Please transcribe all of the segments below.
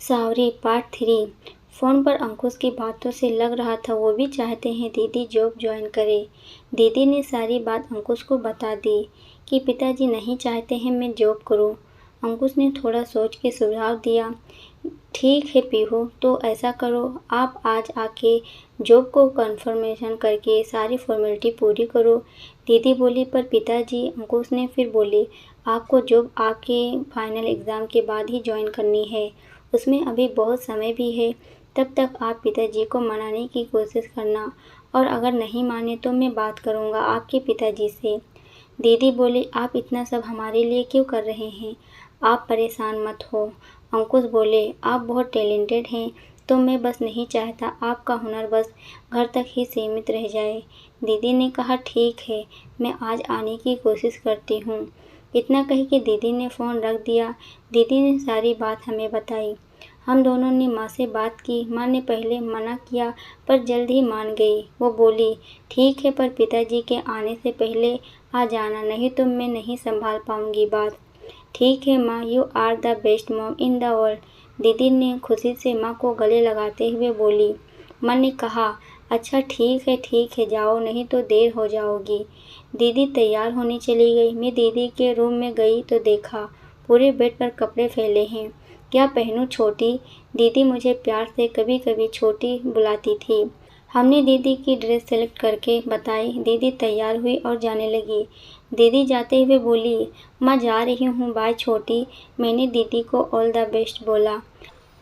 सावरी part 3। Phone पर अंकुश की बातों से लग रहा था वो भी चाहते हैं दीदी जॉब ज्वाइन करे। दीदी ने सारी बात अंकुश को बता दी कि पिताजी नहीं चाहते हैं मैं जॉब करूं। अंकुश ने थोड़ा सोच के सुझाव दिया, ठीक है पीहू, तो ऐसा करो, आप आज आके जॉब को कन्फर्मेशन करके सारी फॉर्मेलिटी पूरी करो। दीदी बोली, पर पिताजी। अंकुश ने फिर बोली, आपको जॉब आके फाइनल एग्ज़ाम के बाद ही ज्वाइन करनी है, उसमें अभी बहुत समय भी है। तब तक आप पिताजी को मनाने की कोशिश करना, और अगर नहीं माने तो मैं बात करूँगा आपके पिताजी से। दीदी बोली, आप इतना सब हमारे लिए क्यों कर रहे हैं, आप परेशान मत हो। अंकुश बोले, आप बहुत टैलेंटेड हैं, तो मैं बस नहीं चाहता आपका हुनर बस घर तक ही सीमित रह जाए। दीदी ने कहा, ठीक है, मैं आज आने की कोशिश करती हूँ। इतना कह के दीदी ने फ़ोन रख दिया। दीदी ने सारी बात हमें बताई। हम दोनों ने माँ से बात की। माँ ने पहले मना किया पर जल्द ही मान गई। वो बोली, ठीक है, पर पिताजी के आने से पहले आ जाना, नहीं तो मैं नहीं संभाल पाऊँगी बात। ठीक है माँ, you are the best mom in the world. दीदी ने खुशी से माँ को गले लगाते हुए बोली। माँ ने कहा, अच्छा ठीक है, जाओ, नहीं तो देर हो जाओगी। दीदी तैयार होने चली गई। मैं दीदी के रूम में गई तो देखा पूरे बेड पर कपड़े फैले हैं। क्या पहनूं छोटी? दीदी मुझे प्यार से कभी कभी छोटी बुलाती थी। हमने दीदी की ड्रेस सेलेक्ट करके बताई। दीदी तैयार हुई और जाने लगी। दीदी जाते हुए बोली, माँ जा रही हूँ, बाय छोटी। मैंने दीदी को ऑल द बेस्ट बोला।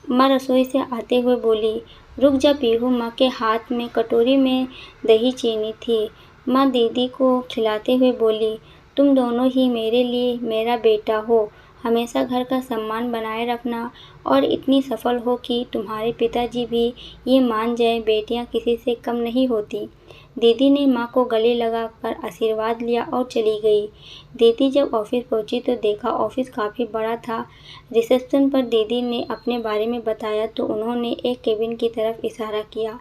माँ रसोई से आते हुए बोली, रुक जा पीहू। माँ के हाथ में कटोरी में दही चीनी थी। माँ दीदी को खिलाते हुए बोली, तुम दोनों ही मेरे लिए मेरा बेटा हो, हमेशा घर का सम्मान बनाए रखना और इतनी सफल हो कि तुम्हारे पिताजी भी ये मान जाए बेटियाँ किसी से कम नहीं होती। दीदी ने माँ को गले लगाकर आशीर्वाद लिया और चली गई। दीदी जब ऑफिस पहुंची तो देखा ऑफिस काफ़ी बड़ा था। रिसेप्शन पर दीदी ने अपने बारे में बताया तो उन्होंने एक केबिन की तरफ इशारा किया।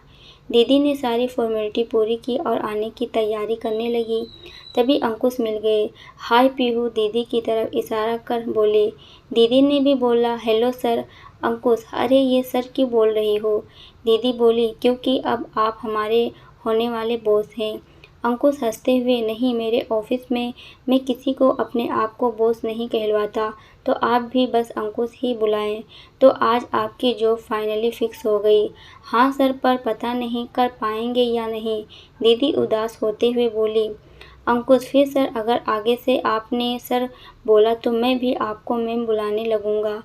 दीदी ने सारी फॉर्मेलिटी पूरी की और आने की तैयारी करने लगी। तभी अंकुश मिल गए। हाय पीहू, दीदी की तरफ इशारा कर बोले। दीदी ने भी बोला, हेलो सर। अंकुश, अरे ये सर क्यों बोल रही हो? दीदी बोली, क्योंकि अब आप हमारे होने वाले बॉस हैं। अंकुश हंसते हुए, नहीं, मेरे ऑफिस में मैं किसी को अपने आप को बॉस नहीं कहलवाता, तो आप भी बस अंकुश ही बुलाएं। तो आज आपकी जॉब फाइनली फिक्स हो गई। हाँ सर, पर पता नहीं कर पाएंगे या नहीं, दीदी उदास होते हुए बोली। अंकुश, फिर सर, अगर आगे से आपने सर बोला तो मैं भी आपको मैम बुलाने लगूंगा।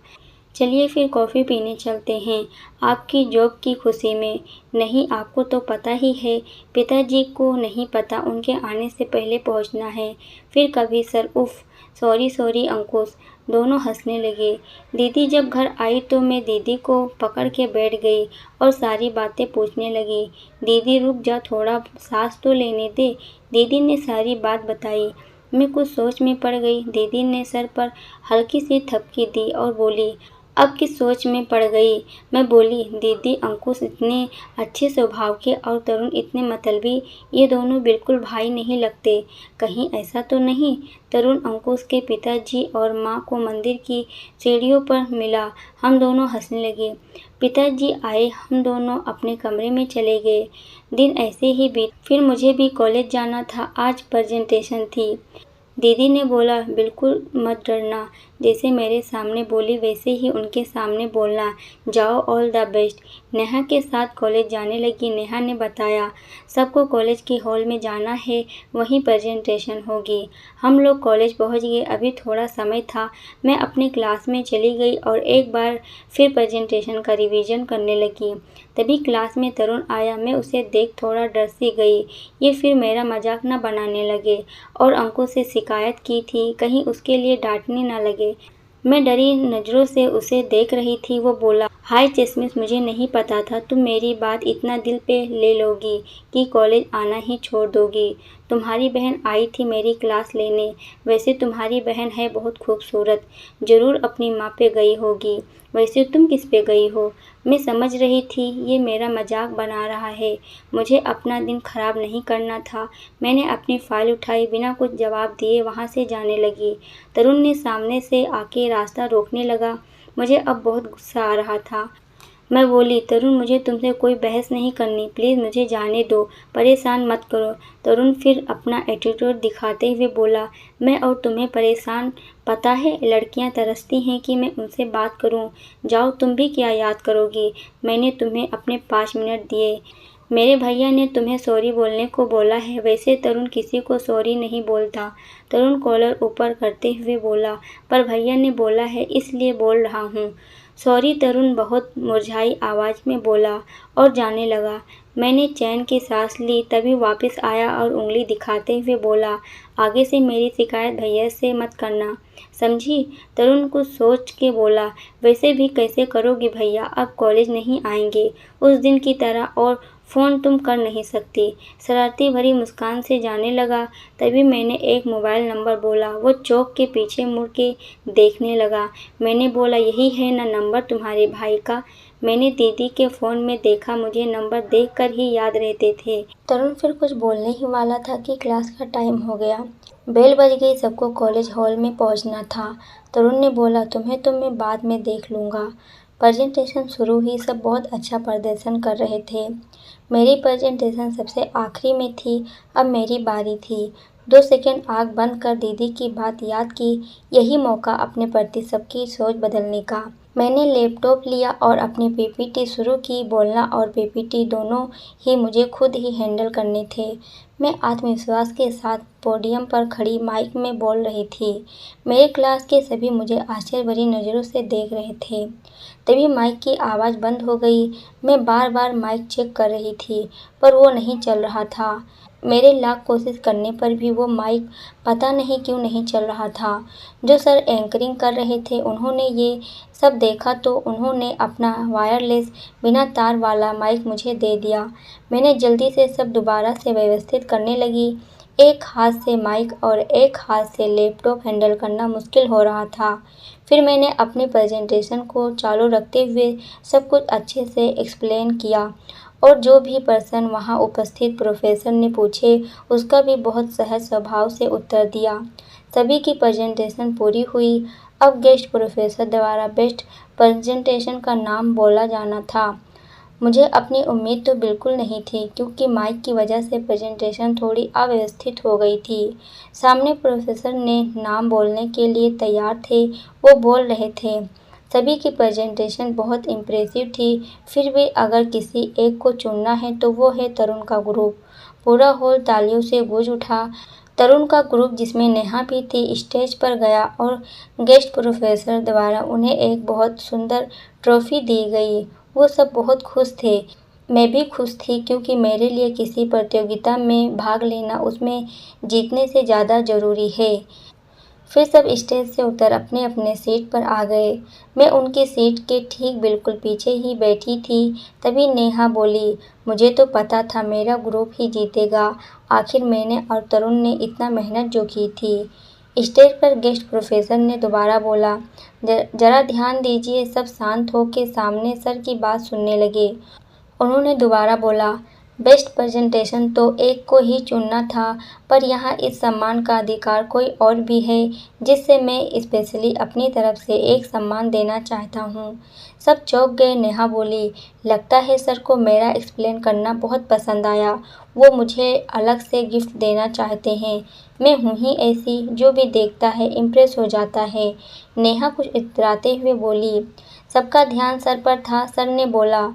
चलिए फिर कॉफ़ी पीने चलते हैं, आपकी जॉब की खुशी में। नहीं, आपको तो पता ही है, पिताजी को नहीं पता, उनके आने से पहले पहुंचना है। फिर कभी सर। उफ, सॉरी अंकुश। दोनों हंसने लगे। दीदी जब घर आई तो मैं दीदी को पकड़ के बैठ गई और सारी बातें पूछने लगी। दीदी रुक जा, थोड़ा सांस तो लेने दे। दीदी ने सारी बात बताई। मैं कुछ सोच में पड़ गई। दीदी ने सर पर हल्की सी थपकी दी और बोली, अब किस सोच में पड़ गई? मैं बोली, दीदी अंकुश इतने अच्छे स्वभाव के और तरुण इतने मतलबी, ये दोनों बिल्कुल भाई नहीं लगते, कहीं ऐसा तो नहीं? तरुण अंकुश के पिताजी और माँ को मंदिर की सीढ़ियों पर मिला। हम दोनों हंसने लगे। पिताजी आए, हम दोनों अपने कमरे में चले गए। दिन ऐसे ही बीत। फिर मुझे भी कॉलेज जाना था, आज प्रेजेंटेशन थी। दीदी ने बोला, बिल्कुल मत डरना, जैसे मेरे सामने बोली वैसे ही उनके सामने बोलना, जाओ, ऑल द बेस्ट। नेहा के साथ कॉलेज जाने लगी। नेहा ने बताया, सबको कॉलेज के हॉल में जाना है, वहीं प्रेजेंटेशन होगी। हम लोग कॉलेज पहुंच गए। अभी थोड़ा समय था, मैं अपने क्लास में चली गई और एक बार फिर प्रेजेंटेशन का रिवीजन करने लगी। तभी क्लास में तरुण आया। मैं उसे देख थोड़ा डर सी गई, ये फिर मेरा मजाक न बनाने लगे और अंकुश से शिकायत की थी कहीं उसके लिए डांटने न लगे। मैं डरी नज़रों से उसे देख रही थी। वो बोला, हाय चश्मिश, मुझे नहीं पता था तुम मेरी बात इतना दिल पे ले लोगी कि कॉलेज आना ही छोड़ दोगी। तुम्हारी बहन आई थी मेरी क्लास लेने। वैसे तुम्हारी बहन है बहुत खूबसूरत, ज़रूर अपनी माँ पे गई होगी। वैसे तुम किस पे गई हो? मैं समझ रही थी ये मेरा मजाक बना रहा है। मुझे अपना दिन खराब नहीं करना था। मैंने अपनी फ़ाइल उठाई, बिना कुछ जवाब दिए वहाँ से जाने लगी। तरुण ने सामने से आके रास्ता रोकने लगा। मुझे अब बहुत गुस्सा आ रहा था। मैं बोली, तरुण मुझे तुमसे कोई बहस नहीं करनी, प्लीज़ मुझे जाने दो, परेशान मत करो। तरुण फिर अपना एटीट्यूड दिखाते हुए बोला, मैं और तुम्हें परेशान, पता है लड़कियां तरसती हैं कि मैं उनसे बात करूं। जाओ तुम भी क्या याद करोगी, मैंने तुम्हें अपने 5 मिनट दिए। मेरे भैया ने तुम्हें सॉरी बोलने को बोला है। वैसे तरुण किसी को सॉरी नहीं बोलता। तरुण कॉलर ऊपर करते हुए बोला, पर भैया ने बोला है इसलिए बोल रहा हूँ। सॉरी, तरुण बहुत मुरझाई आवाज़ में बोला और जाने लगा। मैंने चैन की सांस ली, तभी वापस आया और उंगली दिखाते हुए बोला, आगे से मेरी शिकायत भैया से मत करना, समझी? तरुण कुछ सोच के बोला, वैसे भी कैसे करोगी भैया, अब कॉलेज नहीं आएंगे उस दिन की तरह और फ़ोन तुम कर नहीं सकती। शरारती भरी मुस्कान से जाने लगा। तभी मैंने एक मोबाइल नंबर बोला। वो चौक के पीछे मुड़ के देखने लगा। मैंने बोला, यही है ना नंबर तुम्हारे भाई का? मैंने दीदी के फ़ोन में देखा, मुझे नंबर देखकर ही याद रहते थे। तरुण फिर कुछ बोलने ही वाला था कि क्लास का टाइम हो गया। बेल बज गई, सबको कॉलेज हॉल में पहुंचना था। तरुण ने बोला, तुम्हें तो मैं बाद में देख लूँगा। प्रेजेंटेशन शुरू हुई, सब बहुत अच्छा प्रदर्शन कर रहे थे। मेरी प्रेजेंटेशन सबसे आखिरी में थी, अब मेरी बारी थी। 2 सेकंड आँख बंद कर दीदी की बात याद की, यही मौका अपने प्रति सबकी सोच बदलने का। मैंने लैपटॉप लिया और अपनी पीपीटी शुरू की। बोलना और पीपीटी दोनों ही मुझे खुद ही हैंडल करने थे। मैं आत्मविश्वास के साथ पोडियम पर खड़ी माइक में बोल रही थी। मेरे क्लास के सभी मुझे आश्चर्य भरी नज़रों से देख रहे थे। तभी माइक की आवाज़ बंद हो गई। मैं बार बार माइक चेक कर रही थी, पर वो नहीं चल रहा था। मेरे लाख कोशिश करने पर भी वो माइक पता नहीं क्यों नहीं चल रहा था। जो सर एंकरिंग कर रहे थे उन्होंने ये सब देखा तो उन्होंने अपना वायरलेस बिना तार वाला माइक मुझे दे दिया। मैंने जल्दी से सब दोबारा से व्यवस्थित करने लगी। एक हाथ से माइक और एक हाथ से लैपटॉप हैंडल करना मुश्किल हो रहा था। फिर मैंने अपनी प्रेजेंटेशन को चालू रखते हुए सब कुछ अच्छे से एक्सप्लेन किया और जो भी प्रश्न वहाँ उपस्थित प्रोफेसर ने पूछे उसका भी बहुत सहज स्वभाव से उत्तर दिया। सभी की प्रेजेंटेशन पूरी हुई। अब गेस्ट प्रोफेसर द्वारा बेस्ट प्रेजेंटेशन का नाम बोला जाना था। मुझे अपनी उम्मीद तो बिल्कुल नहीं थी, क्योंकि माइक की वजह से प्रेजेंटेशन थोड़ी अव्यवस्थित हो गई थी। सामने प्रोफेसर ने नाम बोलने के लिए तैयार थे, वो बोल रहे थे। सभी की प्रेजेंटेशन बहुत इम्प्रेसिव थी, फिर भी अगर किसी एक को चुनना है तो वो है तरुण का ग्रुप। पूरा हॉल तालियों से गूंज उठा। तरुण का ग्रुप, जिसमें नेहा भी थी, स्टेज पर गया और गेस्ट प्रोफेसर द्वारा उन्हें एक बहुत सुंदर ट्रॉफी दी गई। वो सब बहुत खुश थे। मैं भी खुश थी, क्योंकि मेरे लिए किसी प्रतियोगिता में भाग लेना उसमें जीतने से ज़्यादा ज़रूरी है। फिर सब स्टेज से उतर अपने अपने सीट पर आ गए। मैं उनकी सीट के ठीक बिल्कुल पीछे ही बैठी थी। तभी नेहा बोली, मुझे तो पता था मेरा ग्रुप ही जीतेगा। आखिर मैंने और तरुण ने इतना मेहनत जो की थी। स्टेज पर गेस्ट प्रोफेसर ने दोबारा बोला, जरा ध्यान दीजिए, सब शांत होकर सामने सर की बात सुनने लगे। उन्होंने दोबारा बोला, बेस्ट प्रेजेंटेशन तो एक को ही चुनना था, पर यहाँ इस सम्मान का अधिकार कोई और भी है, जिससे मैं स्पेशली अपनी तरफ से एक सम्मान देना चाहता हूँ। सब चौंक गए। नेहा बोली, लगता है सर को मेरा एक्सप्लेन करना बहुत पसंद आया। वो मुझे अलग से गिफ्ट देना चाहते हैं। मैं हूँ ही ऐसी, जो भी देखता है इम्प्रेस हो जाता है। नेहा कुछ इतराते हुए बोली। सबका ध्यान सर पर था। सर ने बोला,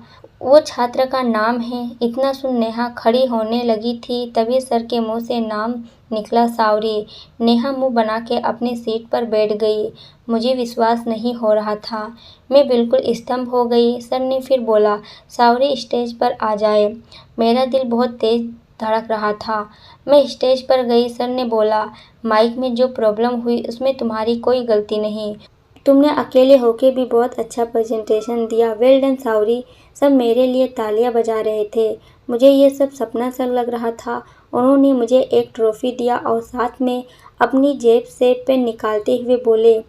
वो छात्र का नाम है। इतना सुन नेहा खड़ी होने लगी थी, तभी सर के मुंह से नाम निकला, सावरी। नेहा मुंह बना के अपनी सीट पर बैठ गई। मुझे विश्वास नहीं हो रहा था। मैं बिल्कुल स्तंभ हो गई। सर ने फिर बोला, सावरी स्टेज पर आ जाए। मेरा दिल बहुत तेज धड़क रहा था। मैं स्टेज पर गई। सर ने बोला, माइक में जो प्रॉब्लम हुई उसमें तुम्हारी कोई गलती नहीं। तुमने अकेले होके भी बहुत अच्छा प्रेजेंटेशन दिया। वेल डन सावरी। सब मेरे लिए तालियां बजा रहे थे। मुझे ये सब सपना सा लग रहा था। उन्होंने मुझे एक ट्रॉफी दिया और साथ में अपनी जेब से पेन निकालते हुए बोले,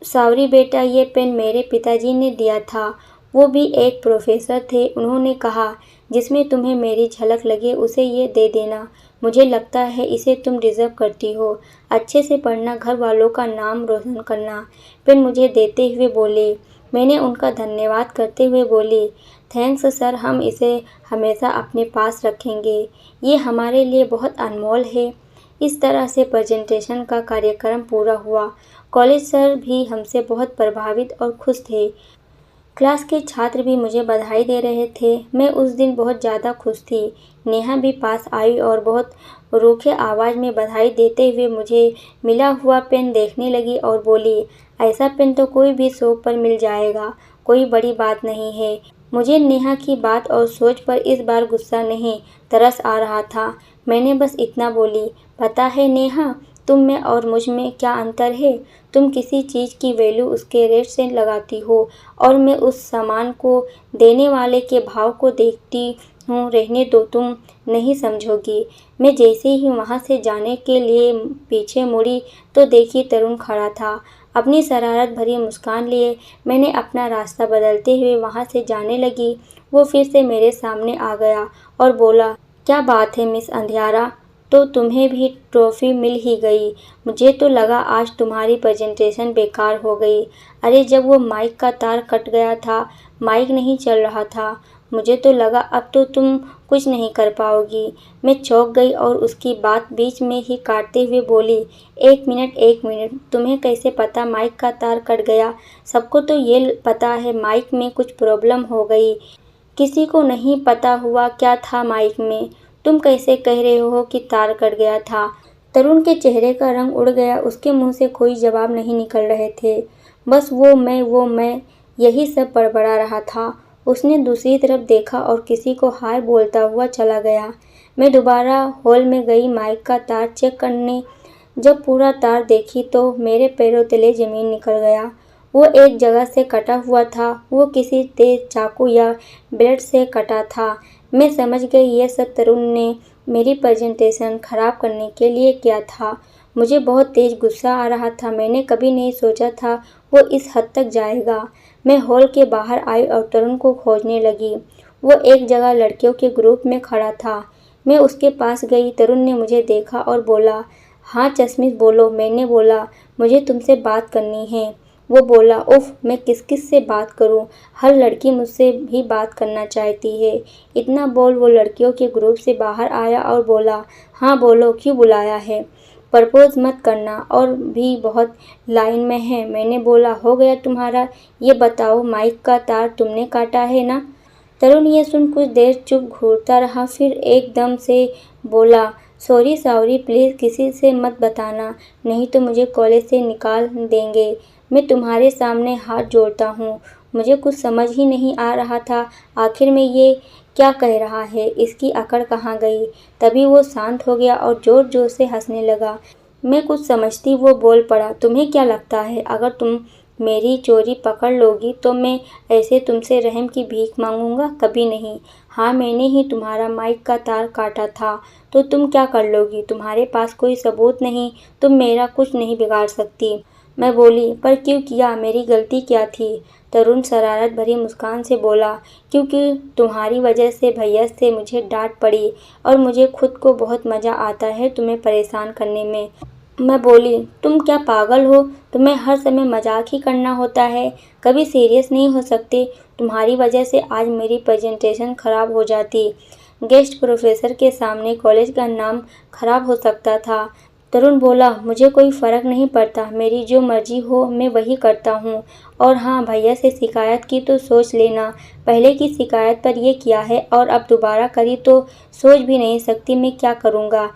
सावरी बेटा, ये पेन मेरे पिताजी ने दिया था। वो भी एक प्रोफेसर थे। उन्होंने कहा, जिसमें तुम्हें मेरी झलक लगे उसे ये दे देना। मुझे लगता है इसे तुम डिज़र्व करती हो। अच्छे से पढ़ना, घर वालों का नाम रोशन करना। पेन मुझे देते हुए बोले, मैंने उनका धन्यवाद करते हुए बोली, थैंक्स सर, हम इसे हमेशा अपने पास रखेंगे। ये हमारे लिए बहुत अनमोल है। इस तरह से प्रेजेंटेशन का कार्यक्रम पूरा हुआ। कॉलेज सर भी हमसे बहुत प्रभावित और खुश थे। क्लास के छात्र भी मुझे बधाई दे रहे थे। मैं उस दिन बहुत ज़्यादा खुश थी। नेहा भी पास आई और बहुत रूखे आवाज़ में बधाई देते हुए मुझे मिला हुआ पेन देखने लगी और बोली, ऐसा पेन तो कोई भी शौक पर मिल जाएगा, कोई बड़ी बात नहीं है। मुझे नेहा की बात और सोच पर इस बार गुस्सा नहीं, तरस आ रहा था। मैंने बस इतना बोली, पता है नेहा, तुम में और मुझ में क्या अंतर है। तुम किसी चीज़ की वैल्यू उसके रेट से लगाती हो और मैं उस सामान को देने वाले के भाव को देखती हूँ। रहने दो, तुम नहीं समझोगी। मैं जैसे ही वहाँ से जाने के लिए पीछे मुड़ी तो देखी तरुण खड़ा था। अपनी शरारत भरी मुस्कान लिए मैंने अपना रास्ता बदलते हुए वहाँ से जाने लगी। वो फिर से मेरे सामने आ गया और बोला, क्या बात है मिस अंधियारा, तो तुम्हें भी ट्रॉफी मिल ही गई। मुझे तो लगा आज तुम्हारी प्रेजेंटेशन बेकार हो गई। अरे जब वो माइक का तार कट गया था, माइक नहीं चल रहा था, मुझे तो लगा अब तो तुम कुछ नहीं कर पाओगी। मैं चौंक गई और उसकी बात बीच में ही काटते हुए बोली, एक मिनट, तुम्हें कैसे पता माइक का तार कट गया। सबको तो ये पता है माइक में कुछ प्रॉब्लम हो गई, किसी को नहीं पता हुआ क्या था माइक में। तुम कैसे कह रहे हो कि तार कट गया था। तरुण के चेहरे का रंग उड़ गया। उसके मुंह से कोई जवाब नहीं निकल रहे थे। बस वो मैं यही सब बड़बड़ा रहा था। उसने दूसरी तरफ देखा और किसी को हाय बोलता हुआ चला गया। मैं दोबारा हॉल में गई माइक का तार चेक करने। जब पूरा तार देखी तो मेरे पैरों तले ज़मीन निकल गया। वो एक जगह से कटा हुआ था। वो किसी तेज चाकू या ब्लेड से कटा था। मैं समझ गई ये सब तरुण ने मेरी प्रेजेंटेशन खराब करने के लिए किया था। मुझे बहुत तेज गुस्सा आ रहा था। मैंने कभी नहीं सोचा था वो इस हद तक जाएगा। मैं हॉल के बाहर आई और तरुण को खोजने लगी। वो एक जगह लड़कियों के ग्रुप में खड़ा था। मैं उसके पास गई। तरुण ने मुझे देखा और बोला, हाँ चश्मिश बोलो। मैंने बोला, मुझे तुमसे बात करनी है। वो बोला, उफ, मैं किस किस से बात करूं, हर लड़की मुझसे भी बात करना चाहती है। इतना बोल वो लड़कियों के ग्रुप से बाहर आया और बोला, हाँ बोलो, क्यों बुलाया है। प्रपोज मत करना और भी बहुत लाइन में है। मैंने बोला, हो गया तुम्हारा, ये बताओ माइक का तार तुमने काटा है ना। तरुण ये सुन कुछ देर चुप घूरता रहा, फिर एकदम से बोला, सॉरी प्लीज़ किसी से मत बताना, नहीं तो मुझे कॉलेज से निकाल देंगे। मैं तुम्हारे सामने हाथ जोड़ता हूँ। मुझे कुछ समझ ही नहीं आ रहा था आखिर में ये क्या कह रहा है, इसकी अकड़ कहाँ गई। तभी वो शांत हो गया और ज़ोर ज़ोर से हंसने लगा। मैं कुछ समझती वो बोल पड़ा, तुम्हें क्या लगता है अगर तुम मेरी चोरी पकड़ लोगी तो मैं ऐसे तुमसे रहम की भीख मांगूंगा? कभी नहीं। हाँ, मैंने ही तुम्हारा माइक का तार काटा था तो तुम क्या कर लोगी? तुम्हारे पास कोई सबूत नहीं, तुम मेरा कुछ नहीं बिगाड़ सकती। मैं बोली, पर क्यों किया, मेरी गलती क्या थी? तरुण शरारत भरी मुस्कान से बोला, क्योंकि तुम्हारी वजह से भैया से मुझे डांट पड़ी और मुझे खुद को बहुत मज़ा आता है तुम्हें परेशान करने में। मैं बोली, तुम क्या पागल हो? तुम्हें हर समय मजाक ही करना होता है, कभी सीरियस नहीं हो सकते। तुम्हारी वजह से आज मेरी प्रेजेंटेशन खराब हो जाती, गेस्ट प्रोफेसर के सामने कॉलेज का नाम खराब हो सकता था। तरुण बोला, मुझे कोई फ़र्क नहीं पड़ता, मेरी जो मर्जी हो मैं वही करता हूँ। और हाँ, भैया से शिकायत की तो सोच लेना, पहले की शिकायत पर ये किया है और अब दोबारा करी तो सोच भी नहीं सकती मैं क्या करूँगा।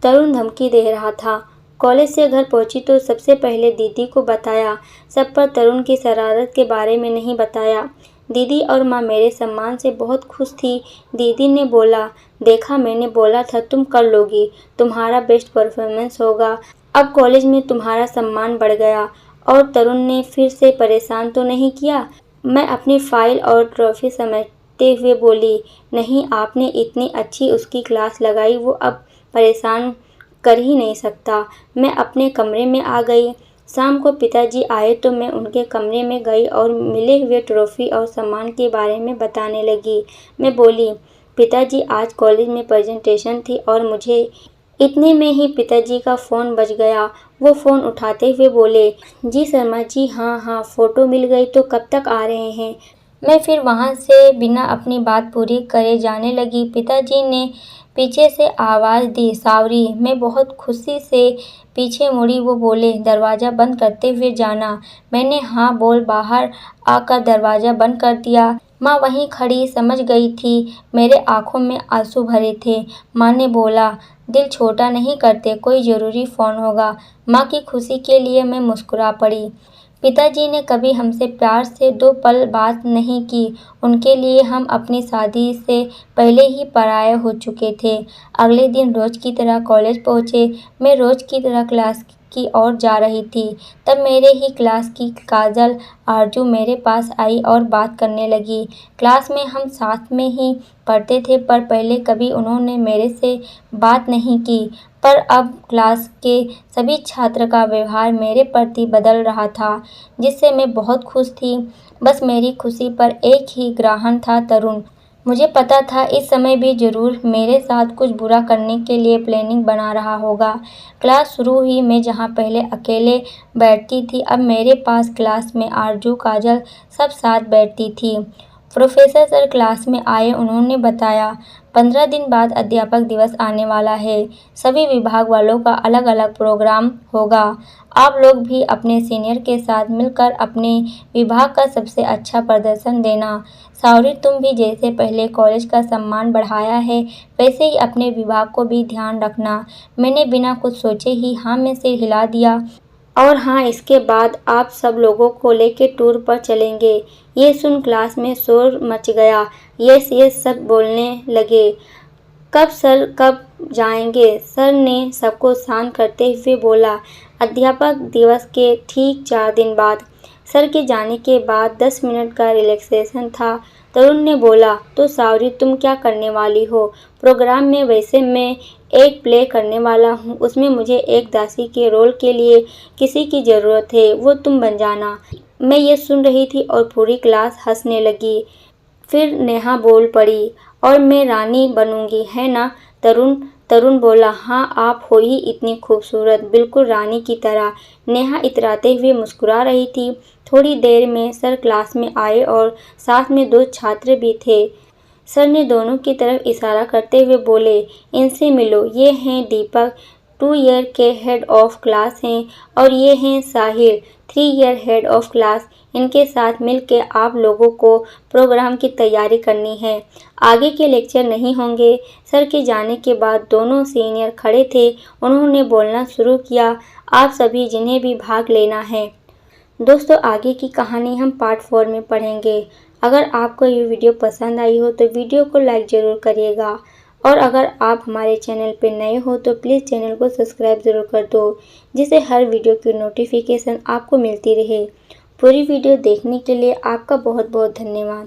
तरुण धमकी दे रहा था। कॉलेज से घर पहुंची तो सबसे पहले दीदी को बताया सब, पर तरुण की शरारत के बारे में नहीं बताया। दीदी और माँ मेरे सम्मान से बहुत खुश थी। दीदी ने बोला, देखा मैंने बोला था तुम कर लोगी, तुम्हारा बेस्ट परफॉर्मेंस होगा, अब कॉलेज में तुम्हारा सम्मान बढ़ गया। और तरुण ने फिर से परेशान तो नहीं किया? मैं अपनी फाइल और ट्रॉफी समेटते हुए बोली, नहीं, आपने इतनी अच्छी उसकी क्लास लगाई, वो अब परेशान कर ही नहीं सकता। मैं अपने कमरे में आ गई। शाम को पिताजी आए तो मैं उनके कमरे में गई और मिले हुए ट्रॉफी और सामान के बारे में बताने लगी। मैं बोली, पिताजी आज कॉलेज में प्रेजेंटेशन थी और मुझे इतने में ही पिताजी का फ़ोन बज गया। वो फ़ोन उठाते हुए बोले, जी शर्मा जी, हाँ, फ़ोटो मिल गई तो कब तक आ रहे हैं? मैं फिर वहाँ से बिना अपनी बात पूरी करे जाने लगी। पिताजी ने पीछे से आवाज़ दी, सावरी। मैं बहुत खुशी से पीछे मुड़ी। वो बोले, दरवाज़ा बंद करते हुए जाना। मैंने हाँ बोल बाहर आकर दरवाज़ा बंद कर दिया। माँ वहीं खड़ी समझ गई थी। मेरे आँखों में आंसू भरे थे। माँ ने बोला, दिल छोटा नहीं करते, कोई ज़रूरी फ़ोन होगा। माँ की खुशी के लिए मैं मुस्कुरा पड़ी। पिताजी ने कभी हमसे प्यार से 2 पल बात नहीं की। उनके लिए हम अपनी शादी से पहले ही पराये हो चुके थे। अगले दिन रोज़ की तरह कॉलेज पहुँचे। मैं रोज़ की तरह क्लास की ओर जा रही थी। तब मेरे ही क्लास की काजल आरजू मेरे पास आई और बात करने लगी। क्लास में हम साथ में ही पढ़ते थे, पर पहले कभी उन्होंने मेरे से बात नहीं की। पर अब क्लास के सभी छात्र का व्यवहार मेरे प्रति बदल रहा था, जिससे मैं बहुत खुश थी। बस मेरी खुशी पर एक ही ग्रहण था, तरुण। मुझे पता था इस समय भी ज़रूर मेरे साथ कुछ बुरा करने के लिए प्लानिंग बना रहा होगा। क्लास शुरू हुई। मैं जहाँ पहले अकेले बैठती थी, अब मेरे पास क्लास में आरजू, काजल सब साथ बैठती थी। प्रोफेसर सर क्लास में आए। उन्होंने बताया, 15 दिन बाद अध्यापक दिवस आने वाला है। सभी विभाग वालों का अलग अलग प्रोग्राम होगा। आप लोग भी अपने सीनियर के साथ मिलकर अपने विभाग का सबसे अच्छा प्रदर्शन देना। सावरी, तुम भी जैसे पहले कॉलेज का सम्मान बढ़ाया है, वैसे ही अपने विभाग को भी ध्यान रखना। मैंने बिना कुछ सोचे ही हाँ में सिर हिला दिया। और हाँ, इसके बाद आप सब लोगों को लेके टूर पर चलेंगे। ये सुन क्लास में शोर मच गया। यस यस सब बोलने लगे। कब सर, कब जाएंगे? सर ने सबको शांत करते हुए बोला, अध्यापक दिवस के ठीक 4 दिन बाद। सर के जाने के बाद 10 मिनट का रिलैक्सेशन था। तरुण ने बोला, तो सावरी तुम क्या करने वाली हो प्रोग्राम में? वैसे मैं एक प्ले करने वाला हूँ, उसमें मुझे एक दासी के रोल के लिए किसी की ज़रूरत है, वो तुम बन जाना। मैं ये सुन रही थी और पूरी क्लास हंसने लगी। फिर नेहा बोल पड़ी, और मैं रानी बनूंगी, है ना तरुण? तरुण बोला, हाँ, आप हो ही इतनी खूबसूरत, बिल्कुल रानी की तरह। नेहा इतराते हुए मुस्कुरा रही थी। थोड़ी देर में सर क्लास में आए और साथ में 2 छात्र भी थे। सर ने दोनों की तरफ इशारा करते हुए बोले, इनसे मिलो, ये हैं दीपक, 2 ईयर के हेड ऑफ क्लास हैं, और ये हैं साहिल, 3 ईयर हेड ऑफ क्लास। इनके साथ मिलके आप लोगों को प्रोग्राम की तैयारी करनी है। आगे के लेक्चर नहीं होंगे। सर के जाने के बाद दोनों सीनियर खड़े थे। उन्होंने बोलना शुरू किया, आप सभी जिन्हें भी भाग लेना है। दोस्तों, आगे की कहानी हम पार्ट 4 में पढ़ेंगे। अगर आपको ये वीडियो पसंद आई हो तो वीडियो को लाइक ज़रूर करिएगा, और अगर आप हमारे चैनल पर नए हो तो प्लीज़ चैनल को सब्सक्राइब ज़रूर कर दो, जिससे हर वीडियो की नोटिफिकेशन आपको मिलती रहे। पूरी वीडियो देखने के लिए आपका बहुत बहुत धन्यवाद।